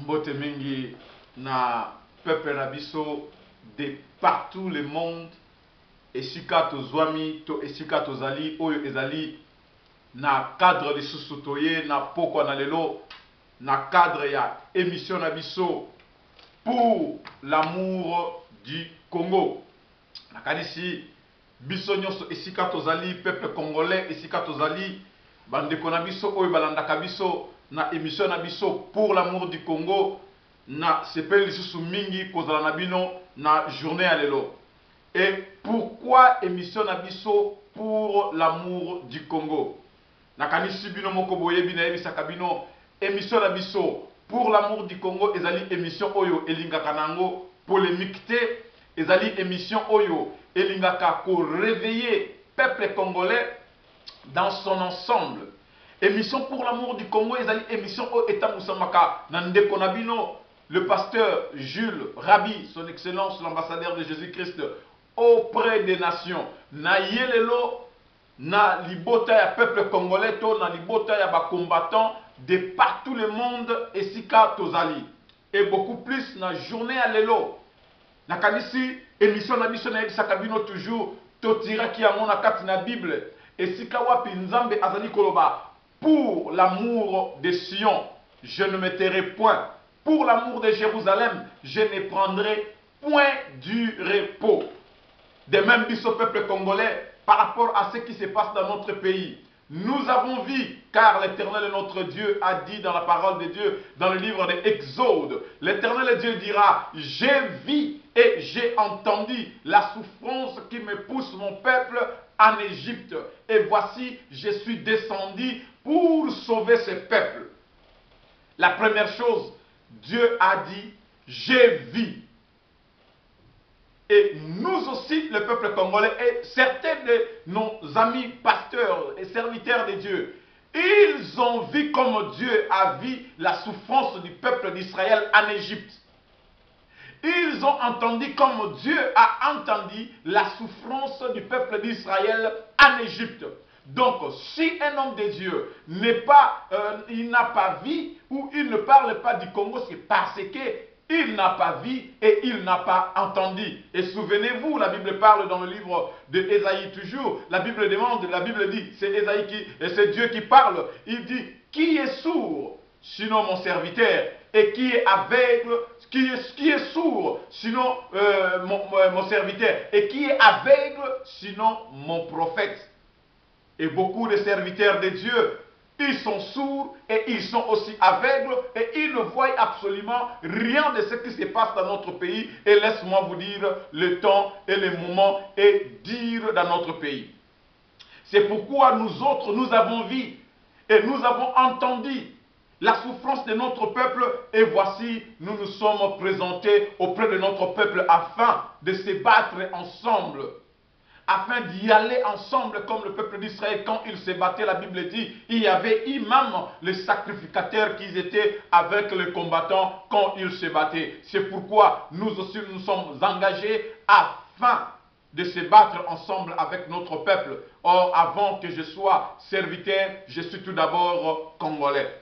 Mbote mingi na peuple na biso de partout le monde. Esika tozwami to esika tozali oyo ezali na cadre lisusu toye na pokwa na lelo na cadre ya émission na biso pour l'amour du Congo. Nakanisi biso nyonso esika tozali peuple congolais esika tozali bandeko na biso oyo balandaka biso na émission na biso pour l'amour du Congo na sepeli lisusu mingi kozala na bino na journée ya lelo. Et pourquoi émission na biso pour l'amour du Congo? Nakanisi bino moko boyebi na yebisaka bino émission na biso pour l'amour du Congo ezali émission oyo elingaka nango polémique te, ezali émission oyo elingaka ko réveiller peuple congolais dans son ensemble. Émission pour l'amour du Congo ezali émission oyo etamusamaka na ndeko na bino le pasteur Jules Rabi, son excellence l'ambassadeur de Jésus-Christ auprès des nations. Na yelelo na libota ya peuple congolais to na libota ya ba combattants de partout le monde esika tozali. Et beaucoup plus na journée à lelo. Na kanisi émission na biso na yebisaka bino toujours to tiraki yango na kati na Bible. Esika wapi Nzambe azali koloba pour l'amour de Sion, je ne me tairai point. Pour l'amour de Jérusalem, je ne prendrai point du repos. De même, biso peuple congolais, par rapport à ce qui se passe dans notre pays, nous avons vu, car l'Éternel notre Dieu a dit dans la parole de Dieu, dans le livre de Exode, l'Éternel Dieu dira, j'ai vu et j'ai entendu la souffrance qui me pousse mon peuple en Égypte. Et voici, je suis descendu pour sauver ce peuple. La première chose, Dieu a dit, j'ai vu. Et nous aussi, le peuple congolais, et certains de nos amis pasteurs et serviteurs de Dieu, ils ont vu comme Dieu a vu la souffrance du peuple d'Israël en Égypte. Ils ont entendu comme Dieu a entendu la souffrance du peuple d'Israël en Égypte. Donc, si un homme de Dieu il n'a pas vu ou il ne parle pas du Congo, c'est parce qu'il n'a pas vu et il n'a pas entendu. Et souvenez-vous, la Bible parle dans le livre de Ésaïe toujours. La Bible demande, la Bible dit, c'est Ésaïe et c'est Dieu qui parle. Il dit, qui est sourd, sinon mon serviteur, et qui est aveugle, qui est sourd, sinon mon serviteur, et qui est aveugle, sinon mon prophète. Et beaucoup de serviteurs de Dieu, ils sont sourds et ils sont aussi aveugles et ils ne voient absolument rien de ce qui se passe dans notre pays. Et laisse-moi vous dire le temps et le moment et dire dans notre pays. C'est pourquoi nous autres, nous avons vu et nous avons entendu la souffrance de notre peuple et voici, nous nous sommes présentés auprès de notre peuple afin de se battre ensemble. Afin d'y aller ensemble comme le peuple d'Israël quand ils se battaient, la Bible dit, il y avait imam, les sacrificateurs qui étaient avec les combattants quand ils se battaient. C'est pourquoi nous aussi nous sommes engagés afin de se battre ensemble avec notre peuple. Or, avant que je sois serviteur, je suis tout d'abord congolais.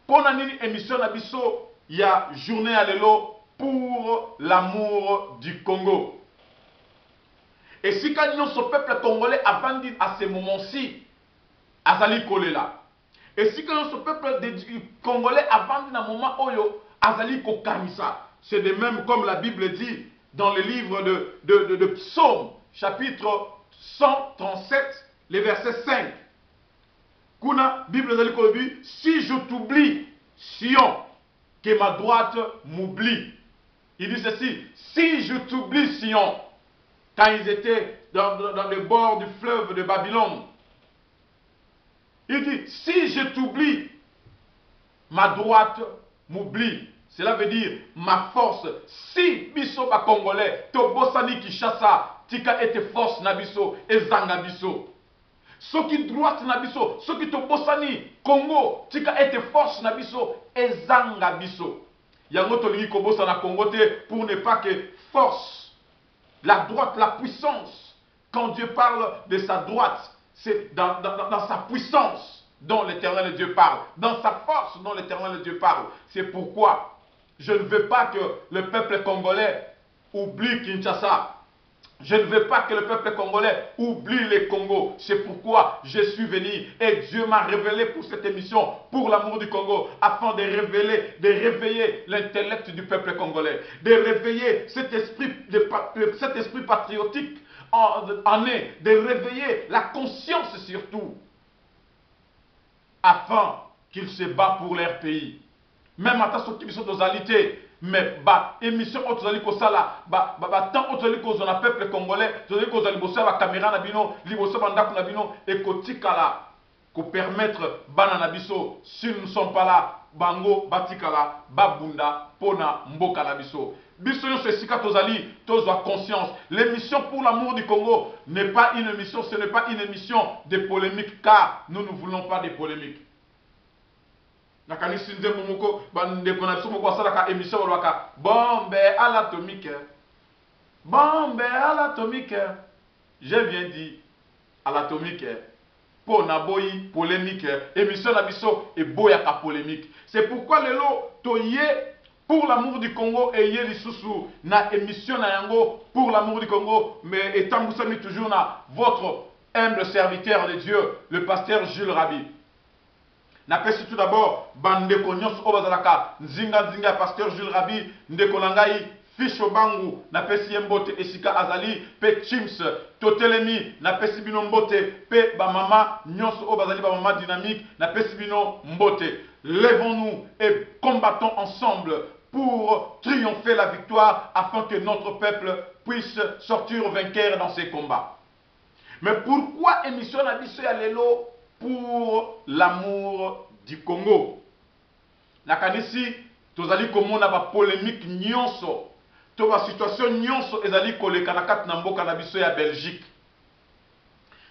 Pour une émission Nabiso, il y a journée à l'élo pour l'amour du Congo. Et si quand nous sommes peuple congolais avant à ce moment-ci, Azali Kolela. Et si quand nous sommes peuple congolais avant à moment oyo, Azali Kokamisa. C'est de même comme la Bible dit dans le livre de Psaume, chapitre 137, le verset 5. Kuna, Bible Azali Kolobi, si je t'oublie, Sion, que ma droite m'oublie. Il dit ceci, si je t'oublie, Sion, quand ils étaient dans le bord du fleuve de Babylone. Il dit, si je t'oublie, ma droite m'oublie. Cela veut dire ma force. Si biso ba congolais, to bosani Kinshasa, tika ete force na biso, ezanga biso. Soki droite na biso, soki to bosani Congo, tika ete force na biso, ezanga biso. Yango to lingi ko bosa na Congo te pour ne pas que force. La droite, la puissance. Quand Dieu parle de sa droite, c'est dans sa puissance dont l'Éternel Dieu parle. Dans sa force dont l'Éternel Dieu parle. C'est pourquoi je ne veux pas que le peuple congolais oublie Kinshasa. Je ne veux pas que le peuple congolais oublie les Congo. C'est pourquoi je suis venu et Dieu m'a révélé pour cette émission, pour l'amour du Congo, afin de réveiller l'intellect du peuple congolais, de réveiller cet esprit patriotique en eux, de réveiller la conscience surtout, afin qu'ils se battent pour leur pays. Même à ta sortie de alité, mais émission autre kosala tant autre cause na peuple congolais tozali kozali bosa ba caméra na bino liboso bandako na bino ekotikala ko permettre bana na biso si nous ne sommes pas là bango batikala babunda pona mboka na biso biso yo sesika tozali tozwa conscience. L'émission pour l'amour du Congo n'est pas une émission, ce n'est pas une émission de polémique, car nous ne voulons pas de polémique. Nakanisi nzembo moko bandeko na biso moko asalaka émission balobaka bombe à l'atomique, bombe à l'atomique. Je viens dit à l'atomique pour naboyi polémique, émission na biso et boyaka polémique. C'est pourquoi lelo toye pour l'amour du Congo et yé lisusu na émission na yango pour l'amour du Congo, mais étant vous sommes toujours na votre humble serviteur de Dieu, le pasteur Jules Rabi. Napesi tout d'abord bandeko nyonso o bazalaka nzinga pasteur Jules Rabi ndeko nangai Fisho Bangu napesi mbote esika azali pe Chims totelemi napesi bino mbote pe ba mama nyonso o bazali ba mama dynamique napesi bino mbote. Lèvons-nous et combattons ensemble pour triompher la victoire afin que notre peuple puisse sortir vainqueur dans ces combats. Mais pourquoi émission na biso ya lelo pour l'amour du Congo? Nakanisi tozali komona ba polémique nyonso to ba situation nyonso ezali koleka na kati na mboka na biso ya Belgique.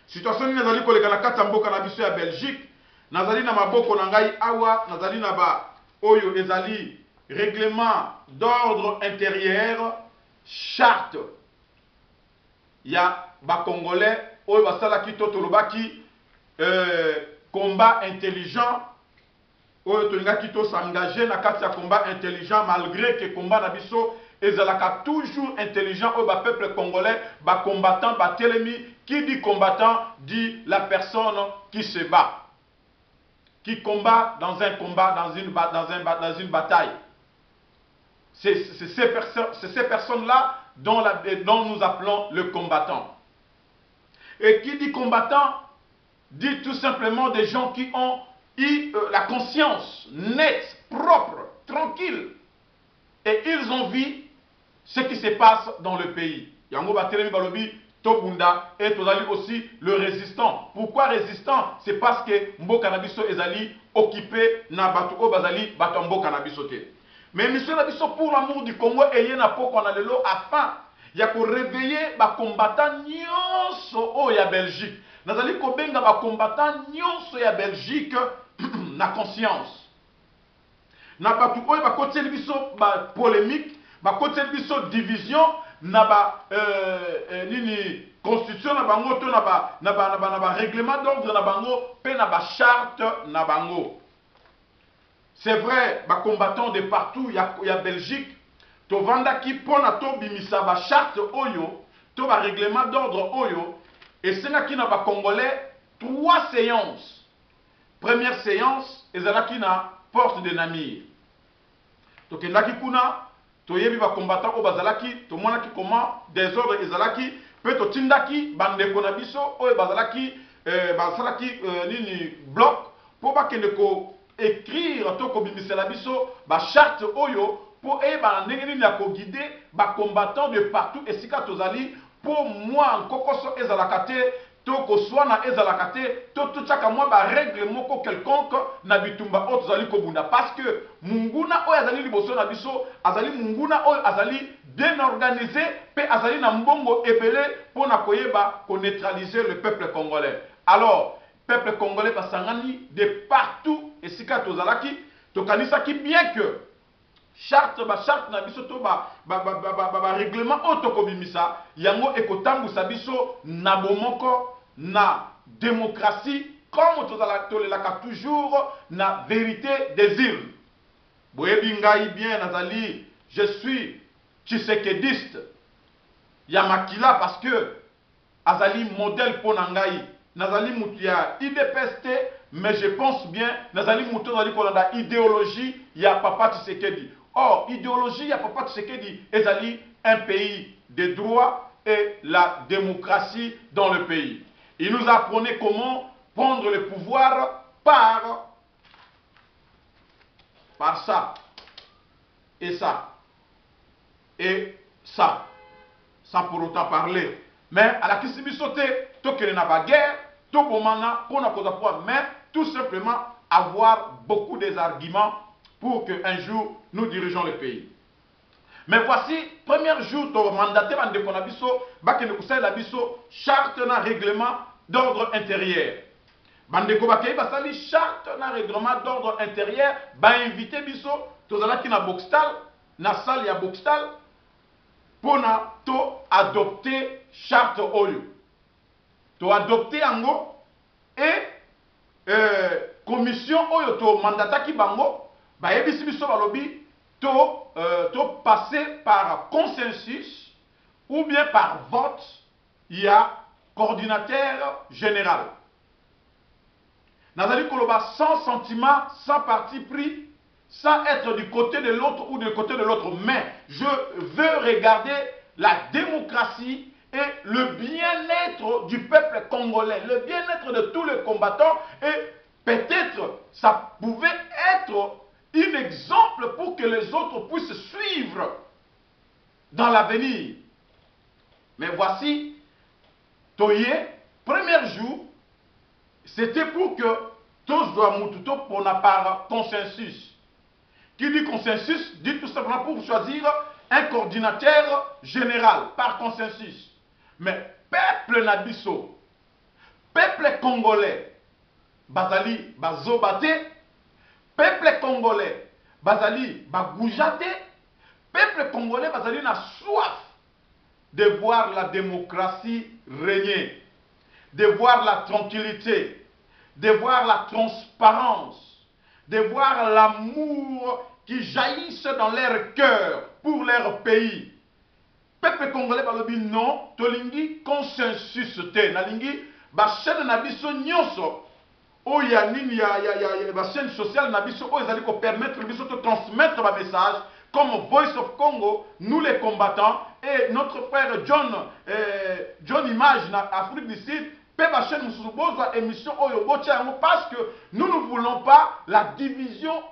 Situation ni ezali koleka na kati na mboka na biso ya Belgique, nazali na maboko na ngai awa, nazali na ba oyo ezali règlement d'ordre intérieur, charte ya ba Congolais oyo basalaki to tolobaki combat intelligent oyo tolingaki to s'engager na kati ya combat intelligent, malgré que combat na biso ezalaka toujours intelligent oyo ba peuple congolais ba combattant ba telemi. Qui dit combattant dit la personne qui se bat, qui combat dans un combat, dans une bataille. C'est ces personnes-là dont nous appelons le combattant. Et qui dit combattant dit tout simplement des gens qui ont eu la conscience nette, propre, tranquille. Et ils ont vu ce qui se passe dans le pays. Yango Batelemi Balobi, Tobunda, et Tozali aussi le résistant. Pourquoi résistant? C'est parce que Mboka Nabiso ezali occupé na Batu Bazali, Batambo Kanabiso te. Mais Monsieur Nabiso pour l'amour du Congo, et Yena Poko Nalelo afin ya ko réveiller ba combattant nyonso o ya Belgique. Nazali kobenga ba combattant nyonso ya Belgique na conscience. Na batu oyo ba kotieli biso ba polémique, ba kotieli biso division na ba nini constitution na bango to na ba règlement d'ordre na bango pe na ba charte na bango. C'est vrai, ba combattant de partout ya Belgique to vandaki pona to bimisa ba charte oyo to ba règlement d'ordre oyo et senaki na ba congolais 3 séances. Première séance ezalaki na porte de Namir. To kendaki kuna to yebi ba combattant o bazalaki to monaki comment désordre ezalaki pe to tindaki bandeko na biso oyo bazalaki basalaki nini bloc po bakende ko écrire to ko bimisela biso ba charte oyo pour eba ndenge nini ya ko guider ba combattant de partout esika tozali pour moi nkokoso ezalaka te to ko swana ezalaka te to tutaka moi ba règle moko quelconque na bitumba o tozali ko bunda parce que munguna oyo azali liboso na biso azali munguna oyo azali bien organisé pe azali na mbongo ebele pour na koyeba ko neutraliser le peuple congolais. Alors peuple congolais basangani de partout esika tozalaki to kanisaki bien que charte na biso to règlement otokobimisa yango ekotambusa biso na bomoko na démocratie comme tolelaka toujours na vérité des urnes. boyebi ngai bien nazali, je suis tshisekediste. Ya makila parce que azali modèle pour nangai. Nazali mutu ya IDPS te, mais je pense bien nazali mutu nazali kolanda idéologie ya papa Tshisekedi. Or, idéologie ya papa Tshisekedi ezali un pays de droit et la démocratie dans le pays. Il nous apprenait comment prendre le pouvoir par ça et ça et ça, sans pour autant parler. Mais à la Kisibisote, tout qu'il n'y a pas guerre, tout pour maintenant, pour pouvoir, mais tout simplement avoir beaucoup des arguments pour qu'un jour nous dirigeons le pays. Mais voici, premier jour, tu as mandaté de Konabiso, Bakene Koussaï Labiso, charte na règlement d'ordre intérieur. Bandeko Bakei Basali, charte na règlement d'ordre intérieur, ba invité Biso, Tozalaki na Boxtal, na salle ya Boxtal, pour na to adopter charte Oyo. To adopter Ango et commission Oyo to mandata ki bango, ba ebisi biso balobi, to passer par consensus ou bien par vote, il y a coordinateur général. Nazali Koloba sans sentiment, sans parti pris, sans être du côté de l'autre ou du côté de l'autre. Mais je veux regarder la démocratie et le bien-être du peuple congolais, le bien-être de tous les combattants. Et peut-être ça pouvait être un exemple pour que les autres puissent suivre dans l'avenir. Mais voici, Toye, premier jour, c'était pour que tous doivent moututo pour n'a pas consensus. Qui dit consensus, dit tout simplement pour choisir un coordinateur général par consensus. Mais peuple Nabiso, peuple congolais, Bazali Bazobate, peuple congolais, Bazali Bagoujate, peuple congolais, Bazali n'a soif de voir la démocratie régner, de voir la tranquillité, de voir la transparence, de voir l'amour qui jaillisse dans leur cœur pour leur pays. Peuple congolais balobi non, tolingi consensus te, nalingi ba chaîne na biso nyonso. Oh, il y a une chaîne sociale où ils allaient permettre de transmettre un message comme Voice of Congo, nous les combattants, et notre frère John Image en Afrique du Sud, la chaîne émission parce que nous ne voulons pas la division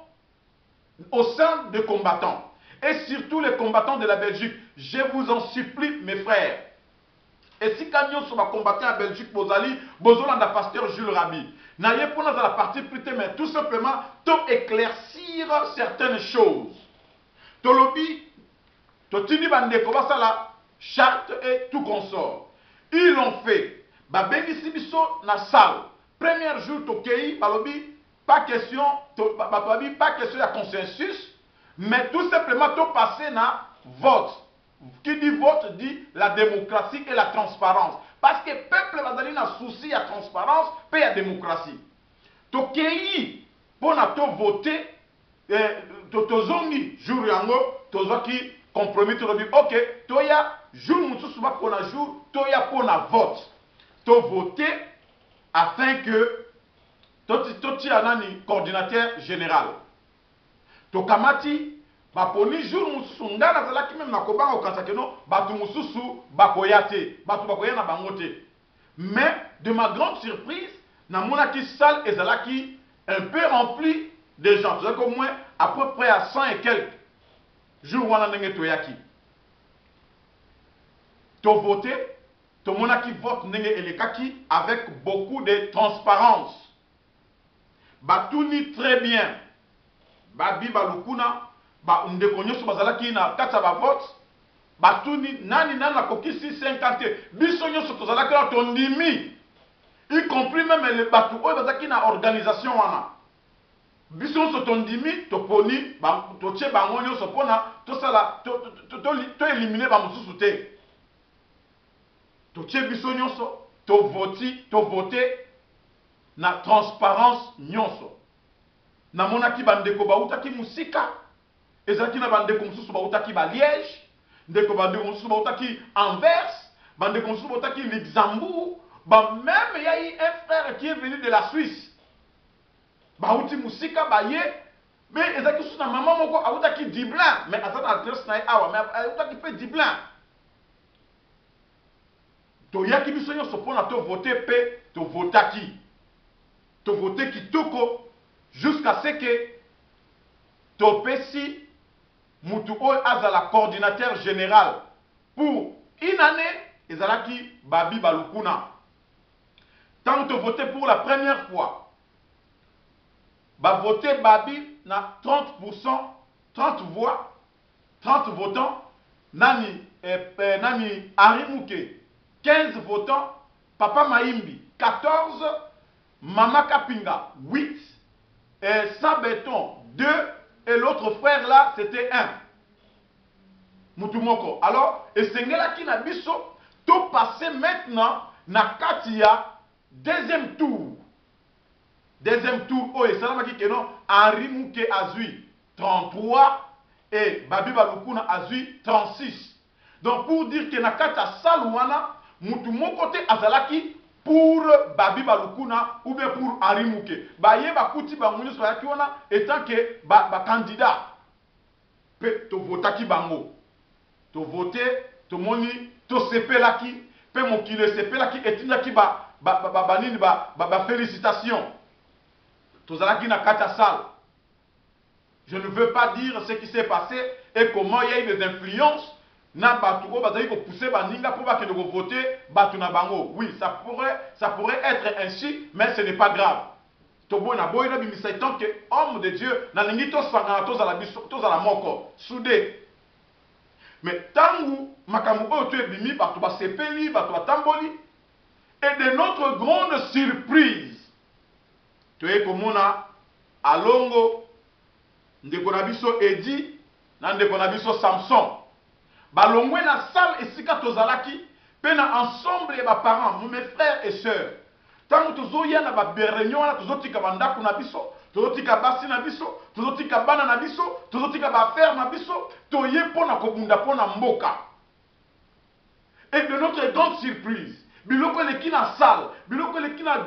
au sein des combattants. Et surtout les combattants de la Belgique. Je vous en supplie, mes frères. Et si Cagnon va combattre en Belgique, Bozali, Bozolanda pasteur Jules Rabi. N'ayez pas dans la partie plus mais tout simplement, tout éclaircir certaines choses. Tolobi, Totini Bandeko, la charte et tout consort. Ils l'ont fait. Babengi Sibiso na salle. Premier jour, Tokei, Balobi, pas question, pas question de consensus, mais tout simplement, tout passer na vote. Qui dit vote dit la démocratie et la transparence. Parce que le peuple va n'a souci à transparence et à démocratie. Tokei, pour nous voter, tozongi, jour yango, tozoki, compromis, tozoki, ok, toya, jour moutoussouba pour la jour, toya pour la vote. To voter afin que, toti anani, coordinateur général. Tokamati, baponi jour mususu nga nazalaki même nakobanga okanisa keno bato mususu bakoya te bato bakoya na bango te. Mais de ma grande surprise namonaki salle ezalaki un peu rempli de gens, c'est-à-dire qu'au moins à peu près à 100 et quelques jours wana ndenge toyaki to voté to monaki vote ndenge elekaki avec beaucoup de transparence. Batuni très bien babi balukuna ba ndeko nyoso bazalaki na kata ba vote batuni nani nana kokisi 50 biso nyoso tozalaki na tondimi y compris même les batu oyo bazalaki na organisation wana biso nyoso tondimi toponi totie bango nyoso mpona tosala to éliminer bamosusu te totie biso nyonso to vote na transparence nyonso. Namonaki bandeko bautaki musika ezalaki na bandeko mosusu bautaki ba Liège, bandeko mosusu bautaki Anvers, bandeko mosusu bautaki Luxembourg, même il y a eu un frère qui est venu de la Suisse. Bauti musika baye, mais ezalaki sous na maman moko autaki Dublin, mais azana adresse na awa, mais autaki fait Dublin. To yaki biso nyonso pona to voter pe to votaki. To voter kitoko jusqu'à ce que to pesi mutu oyo azala coordinateur général pour une année ezalaki Babi Balukuna. Tant que voter pour la première fois, bah voter Babi na 30%, 30 voix, 30 votants, nani Henri Mouké 15 votants, Papa Maïmbi 14, Mama Kapinga 8, et Sabeton 2, et l'autre frère là c'était 1. Mutumoko. Alors, et Sengela qui n'a biso, tout passé maintenant na Katia, deuxième tour. Deuxième tour, oh, et Salama qui non, Henri Mouké Azui 33 et Babi Balukuna Azui 36. Donc pour dire que na Katia Salouana, Mutumo côté Azalaki pour Babi Balukuna ou bien pour Henri Mouké. Baye Bakuti Bangouni Soyakiwana étant que ba candidat. Pe to votaki bango. To voter, to moni, to sepelaki, pe mokile sepelaki etindaki ba félicitations. Tozalaki na kata salle. Je ne veux pas dire ce qui s'est passé et comment il y a eu des influences. Na batuko bazali ko pousser baninga pour que nous voter batu na bango. Oui, ça pourrait être ainsi, mais ce n'est pas grave. Tobo na boy na bimisa tant que homme de Dieu na lingi to sangana to za la biso to za la moko soudé. Mais tangu makamu oyo to ebimi batu ba sepeli batu ba tamboli et de notre grande surprise toye komona alongo ndeko na biso Edi na ndeko na biso Samson balongwe na salle esika tozalaki pe na ensemble ya ba parents mes frères et sœurs tangu tozoya na ba réunion na tozotika bandako na biso tozotika basi na biso tozotika bana na biso tozotika ba affaire na biso toye pona kobunda pona mboka. Et de notre grande surprise biloko eleki na salle biloko eleki na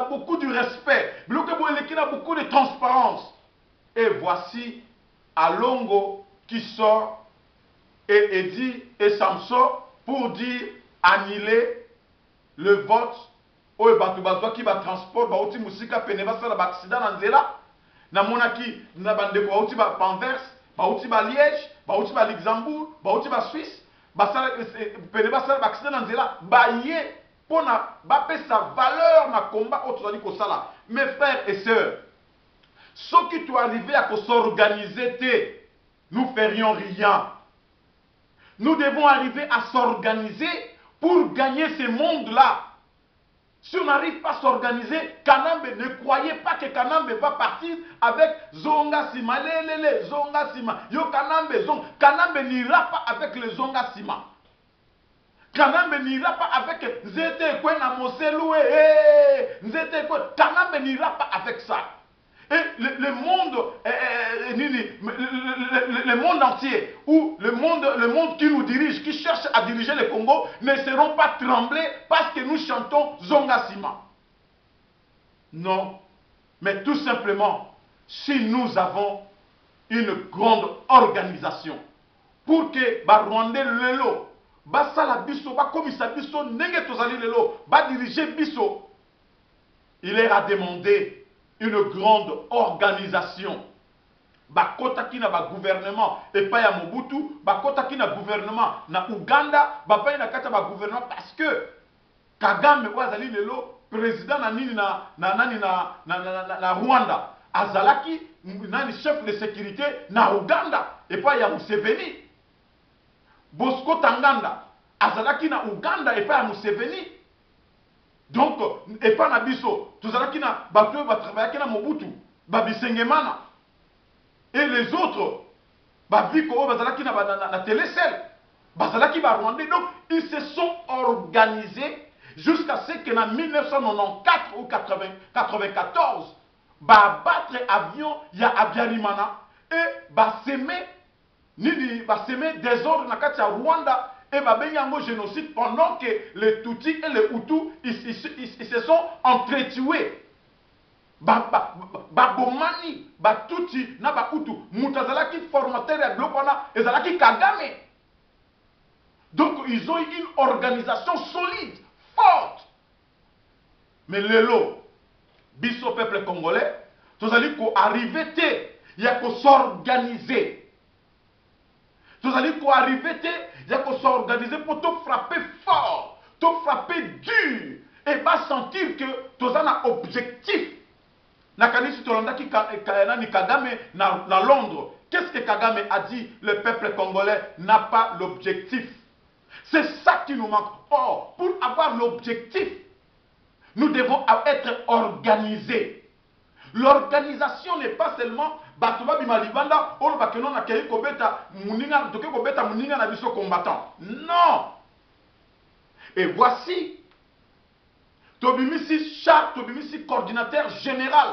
beaucoup de respect biloko eleki na beaucoup de transparence. Et voici Alongo qui sort et Edi et Samson pour dire annuler le vote oyo batu bazwaki ba transport bauti musika pene basala ba accident na nzela na monaki na bandeko bauti ba Anvers bauti ba Liège bauti ba Luxembourg bauti ba Suisse basala pene basala ba accident na nzela baye pona bapesa valeur na combat oyo tozali kosala. Mes frères et sœurs, ce qui doit arriver à s'organiser, nous ferions rien. Nous devons arriver à s'organiser pour gagner ce monde-là. Si on n'arrive pas à s'organiser, Kanambe, ne croyez pas que Kanambe va partir avec Zonga Sima. Zonga Sima. Yo Kanambe, Kanambe n'ira pas avec le Zonga Sima. Kanambe n'ira pas avec Nzete Kwe na Moseloué. Kanambe n'ira pas avec ça. Et le monde entier, ou le monde qui nous dirige, qui cherche à diriger le Congo, ne seront pas tremblés parce que nous chantons Zonga Sima. Non, mais tout simplement, si nous avons une grande organisation, pour que Rwandais lelo, Basala Biso, Komisa Biso, Nenge Tozali lelo, diriger Biso, il est à demander une grande organisation. Bakotaki na ba gouvernement et pas ya Mobutu, bakotaki na gouvernement na Uganda, bapa na kata ba gouvernement parce que Kagame wazali lelo président na nini na Rwanda, azalaki nani chef de sécurité na Uganda et pas ya Museveni. Bosco Tanganda azalaki na Uganda et pas ya Museveni. Donc, et pas na biso, tout ça qui na bateau va travailler na Mobutu, Babisengemana. Et les autres, Babiko, Bazalaki na télécell, Bazalaki va Rwandais. Donc, ils se sont organisés jusqu'à ce que en 1994 ou 94, battre avion, il y a Abiyarimana et s'aimer nini basemer désordre na kati ya Rwanda et babengi yango génocide pendant que les Tutsis et les Hutus ils se sont entretués. Babomani, Batuti, na Bahutu, Mutazalaki formateur ya bloc wana, ezalaki Kagame. Donc ils ont une organisation solide, forte. Mais lelo, biso peuple congolais, tous allez ko arriver te, il y a ko s'organiser. Tous allez ko arriver te, il y a ko s'organiser pour te frapper fort, te frapper dur, et va sentir que tous un objectif. Nakanisi Tolondaki Kagame na Londres. Qu'est-ce que Kagame a dit? Le peuple congolais n'a pas l'objectif. C'est ça qui nous manque. Or, pour avoir l'objectif, nous devons être organisés. L'organisation n'est pas seulement Batuba Bimalibanda, ou Bakenon na Kei Kobeta Muninga, Toke Kobeta Muninga na biso combattant. Non! Et voici Tobimisi Char, Tobimisi coordinateur général.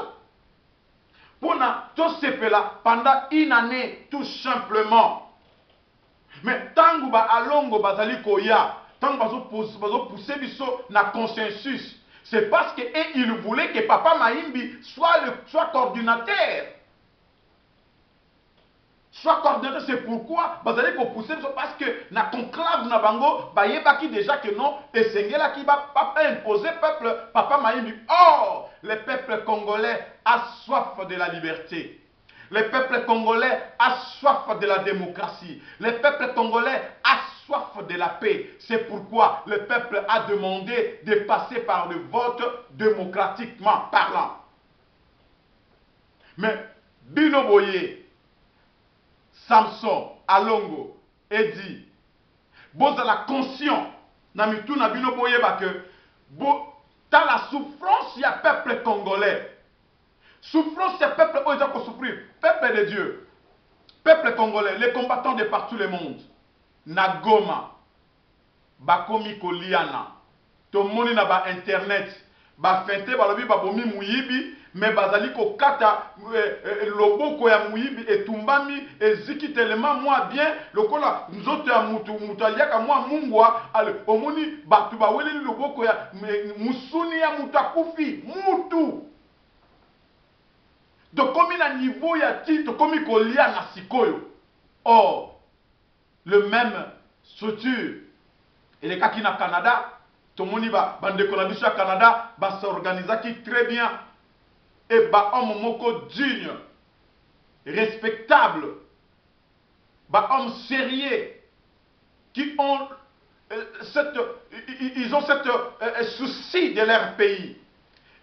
Pour tout ce fait-là, pendant une année, tout simplement. Mais tant que alongo bazali koya, tant que pousser biso na consensus, c'est parce que ils voulaient que Papa Maïmbi soit coordinateur. Soit coordinateur, c'est pourquoi bazali ko pousser biso parce que na conclave na bango, bayebaki déjà que non, et sengela qui va pas imposer peuple Papa Maïmbi. Or, le peuple congolais a soif de la liberté. Le peuple congolais a soif de la démocratie. Le peuple congolais a soif de la paix. C'est pourquoi le peuple a demandé de passer par le vote démocratiquement parlant. Mais Bino Boye, Samson, Alongo, Edi, bozala conscient, namitu na Bino Boye que dans la souffrance, il y a peuple congolais. Souffrance, il y a peuple où ils ont souffrir. Peuple de Dieu. Peuple congolais, les combattants de partout le monde. Nagoma, Bakomi Koliana, Tomoni na ba internet, ba fente balobi babomi muyibi, mais bazali ko kata loboko ya muyibi etumbami eziki tellement moi bien lokola nzoto ya mutu aliaka moi mungwa ale omoni batu baweli loboko ya musuni ya mutu akufi mutu. Donc comme il a niveau ya titre comme il kolia na sikoyo. Or le même structure et les cas qui na Canada, tout le monde va bande de Canada va s'organiser très bien et ba homme moko digne, respectable, ba homme sérieux qui ont ils ont cette souci de leur pays.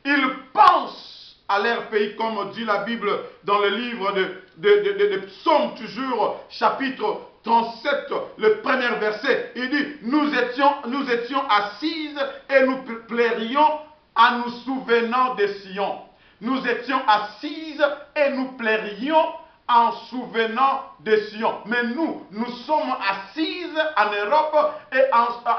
Ils pensent à leur pays comme dit la Bible dans le livre de Psaume toujours chapitre 37, le premier verset. Il dit, nous étions assises et nous plairions en nous souvenant de Sion. Nous étions assises et nous plairions en souvenant de Sion. Mais nous sommes assises en Europe et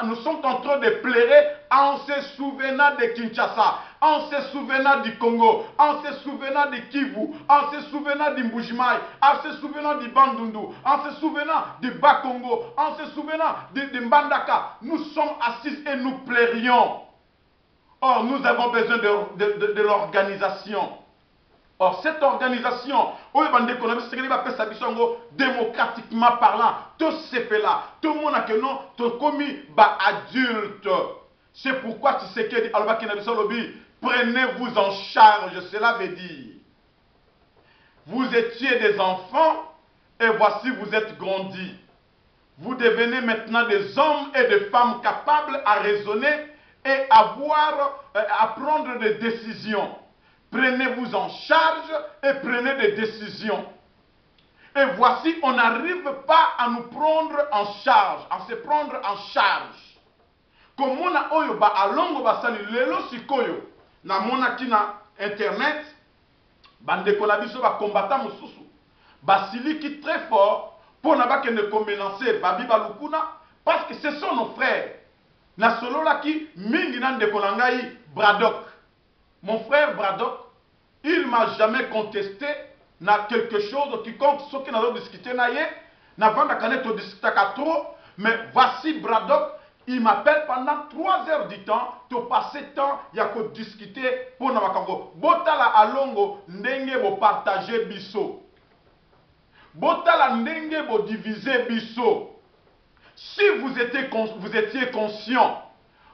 nous sommes en train de pleurer en se souvenant de Kinshasa, en se souvenant du Congo, en se souvenant de Kivu, en se souvenant du Mbujimaï, en se souvenant du Bandundu, en se souvenant du Bas-Congo, en se souvenant de Mbandaka. Nous sommes assises et nous plairions. Or, nous avons besoin de l'organisation. Or, cette organisation, démocratiquement parlant, tout se fait là. Tout le monde a que non, tout commis adulte. C'est pourquoi tu sais que prenez-vous en charge, cela veut dire. Vous étiez des enfants et voici vous êtes grandis. Vous devenez maintenant des hommes et des femmes capables à raisonner et à prendre des décisions. Prenez-vous en charge et prenez des décisions. Et voici, on n'arrive pas à nous prendre en charge, à se prendre en charge. Comme on a oyo ba alongo basali lelo sikoyo na mona kina internet bande kolabiso ba combattant mususu basili qui très fort pour na ba que ne commencer babi balukuna parce que ce sont nos frères. Na solo la ki mingi nande kolangai Braddock. Mon frère Braddock, il m'a jamais contesté na quelque chose qui compte ce que nous avons discuté naie Navanda Kane to discutaka trop, mais voici Braddock, il m'appelle pendant 3 heures du temps, to passer temps, il y a qu'à discuter pour Namakango. Botala alongo, ndenge bo partager biso. Botala ndenge bo diviser biso. Si vous étiez conscient,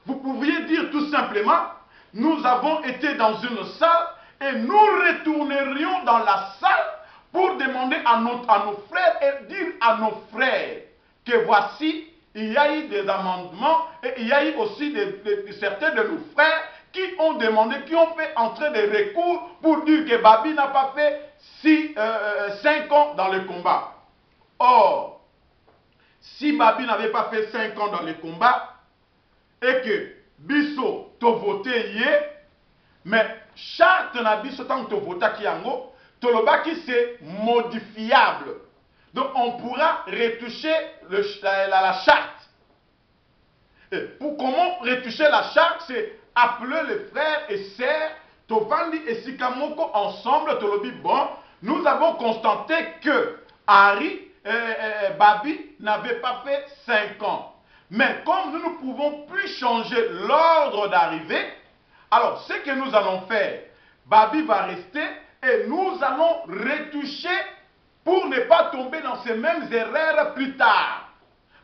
vous pouviez dire tout simplement, nous avons été dans une salle et nous retournerions dans la salle pour demander à nos frères et dire à nos frères que voici, il y a eu des amendements et il y a eu aussi certains de nos frères qui ont demandé, qui ont fait entrer des recours pour dire que Babi n'a pas fait 5 ans dans le combat. Or, si Babi n'avait pas fait 5 ans dans le combat et que Bisso to voté hier, mais charte na Bisso tant que voté qui yango, Tolobaki c'est modifiable. Donc on pourra retoucher la charte. Et pour comment retoucher la charte, c'est appeler les frères et sœurs, Tovandi et Sikamoko ensemble, Tolobi, bon, nous avons constaté que Harry Babi n'avait pas fait 5 ans. Mais comme nous ne pouvons plus changer l'ordre d'arrivée, alors ce que nous allons faire, Babi va rester et nous allons retoucher pour ne pas tomber dans ces mêmes erreurs plus tard.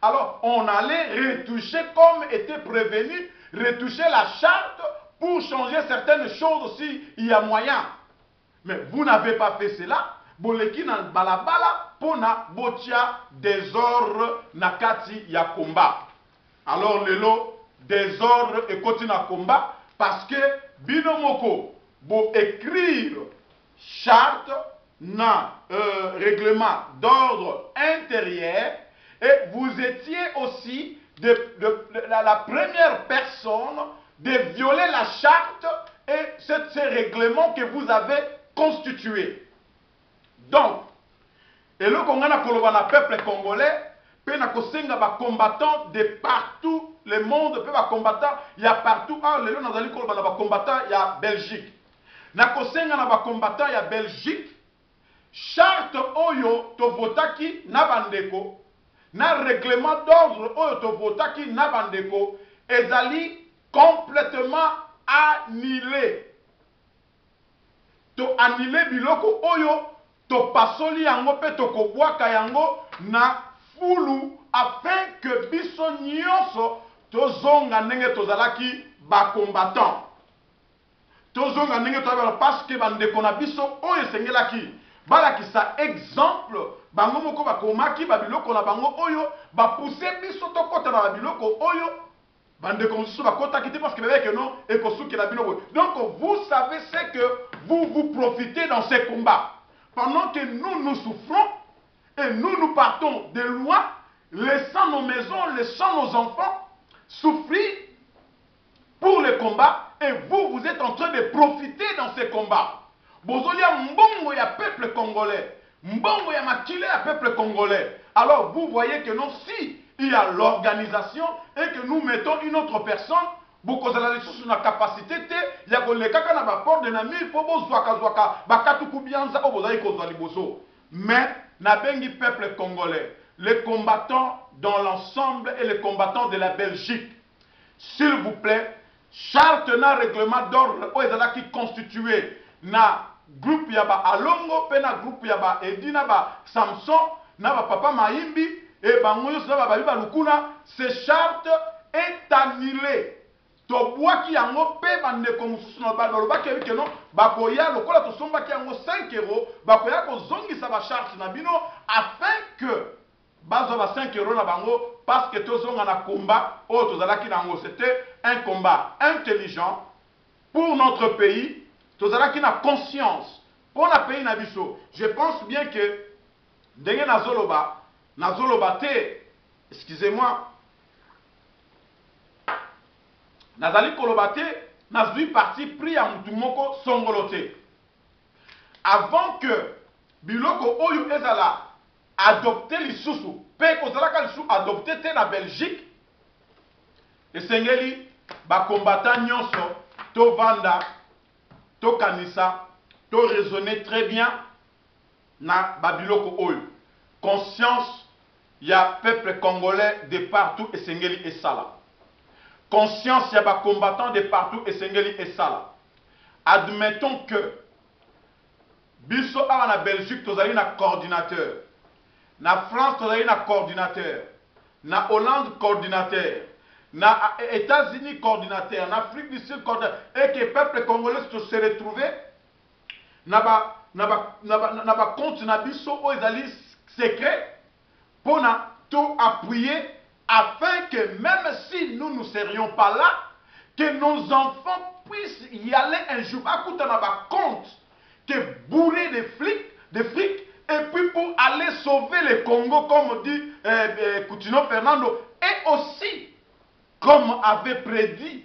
Alors on allait retoucher comme était prévenu, retoucher la charte pour changer certaines choses aussi, il y a moyen. Mais vous n'avez pas fait cela. Boleki na balabala pona botia désordre nakati ya combat. Alors lelo désordre et continue na combat parce que binomoko bo écrire charte na règlement d'ordre intérieur et vous étiez aussi la première personne de violer la charte et ces règlements que vous avez constitués. Donc, et le Congana Kolobana peuple congolais, peut na kosenga ba combattants de partout le monde, peut ba combattants, il y a partout, le lieu nazali kolobana ba combattants, il y a Belgique. Na kosenga na ba combattants, il y a Belgique. Charte oyo to votaki na bandeko, na règlement d'ordre oyo to votaki na bandeko, ezali complètement annulé. To annulé biloko oyo to pasoli yango pe to kobwaka yango na fulu afin que biso nyonso tozonga ndenge tozalaki ba combattant. Tozonga ndenge tozalaki parce que bandeko na biso oyo esengelaki balakisa exemple bango moko bakomaki babiloko na bango oyo bapousse biso tokota na babiloko oyo bandeko mosusu bakotaki te parce que bebeke non ekosukela bino boye. Donc vous savez ce que vous profitez dans ces combats. Pendant que nous souffrons et nous partons de loin, laissant nos maisons, laissant nos enfants souffrir pour le combat, et vous êtes en train de profiter dans ces combats. Bozolia mbongo ya peuple congolais, mbongo ya makile ya peuple congolais. Alors vous voyez que non, si il y a l'organisation et que nous mettons une autre personne, beaucoup de la sur la capacité, il y a les kaka na ba port de nami, il faut zwaka bakatu kubianza obozali kozali boso. Mais na bengi peuple congolais, les combattants dans l'ensemble et les combattants de la Belgique, s'il vous plaît, charte na règlement d'ordre oezala qui constitué na groupe yaba Alongo pe na groupe yaba Edina ba Samson na ba papa Maimbi et bangoyo na ba Babiba Lukuna, ces chartes est annulée. Tobwaki yango pe bandeko mosusu na balobaki ke non bakoya lokola tosombaki yango 5 euros bakoya kozongisa ba charte na bino afin que bazo ba 5 euros na bango parce que tozonga na combat o tozalaki nango. C'était un combat intelligent pour notre pays. Tozalaki na conscience pour la pays na biso. Je pense bien que ndenge nazoloba te, excusez-moi, nazali kolobate, nazui parti pris à mutumoko songolote. Avant que biloko oyo ezala adopté lisusu, pe kozalaka lisusu adopté te na Belgique, esengeli ba combattant nyonso to vanda, to kanisa, to raisonner très bien na ba biloko oyo. Conscience il y a peuple congolais de partout et Sengeli et Sala. Conscience, il y a des combattants de partout et Sengeli et Sala. Admettons que biso awa na Belgique tozali na coordinateur, na France tozali na coordinateur, na Hollande coordinateur, na États-Unis coordinateur, na Afrique du Sud coordinateur, et que le peuple congolais se retrouve na ba compte na biso o ezali secret pour tout appuyer afin que même si nous ne serions pas là, que nos enfants puissent y aller un jour. Écoute, on a ba compte que bourré de fric, et puis pour aller sauver le Congo, comme dit Coutinho Fernando, et aussi, comme avait prédit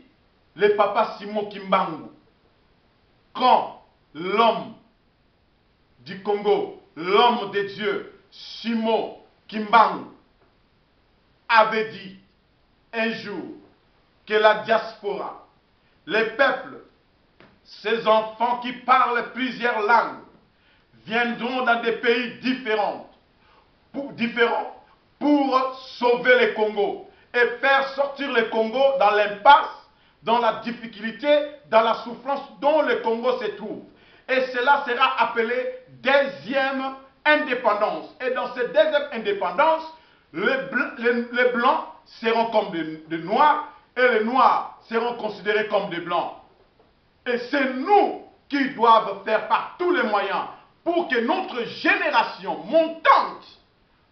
le papa Simon Kimbangu, quand l'homme du Congo, l'homme de Dieu, Simon Kimbangu, avait dit un jour que la diaspora, les peuples, ces enfants qui parlent plusieurs langues, viendront dans des pays différents pour sauver le Congo et faire sortir le Congo dans l'impasse, dans la difficulté, dans la souffrance dont le Congo se trouve. Et cela sera appelé deuxième indépendance. Et dans cette deuxième indépendance, les blancs seront comme des noirs et les noirs seront considérés comme des blancs. Et c'est nous qui doivent faire par tous les moyens pour que notre génération montante,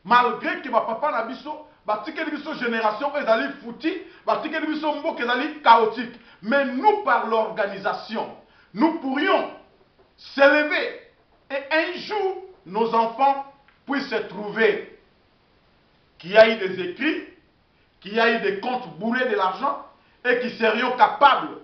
malgré que ma papa n'a biso, batikeli biso génération ezali fouti, batikeli biso mboka ezali chaotique. Mais nous, par l'organisation, nous pourrions s'élever et un jour, nos enfants puissent se trouver qu'il y ait des écrits, qu'il y ait des comptes bourrés de l'argent et qui serions capables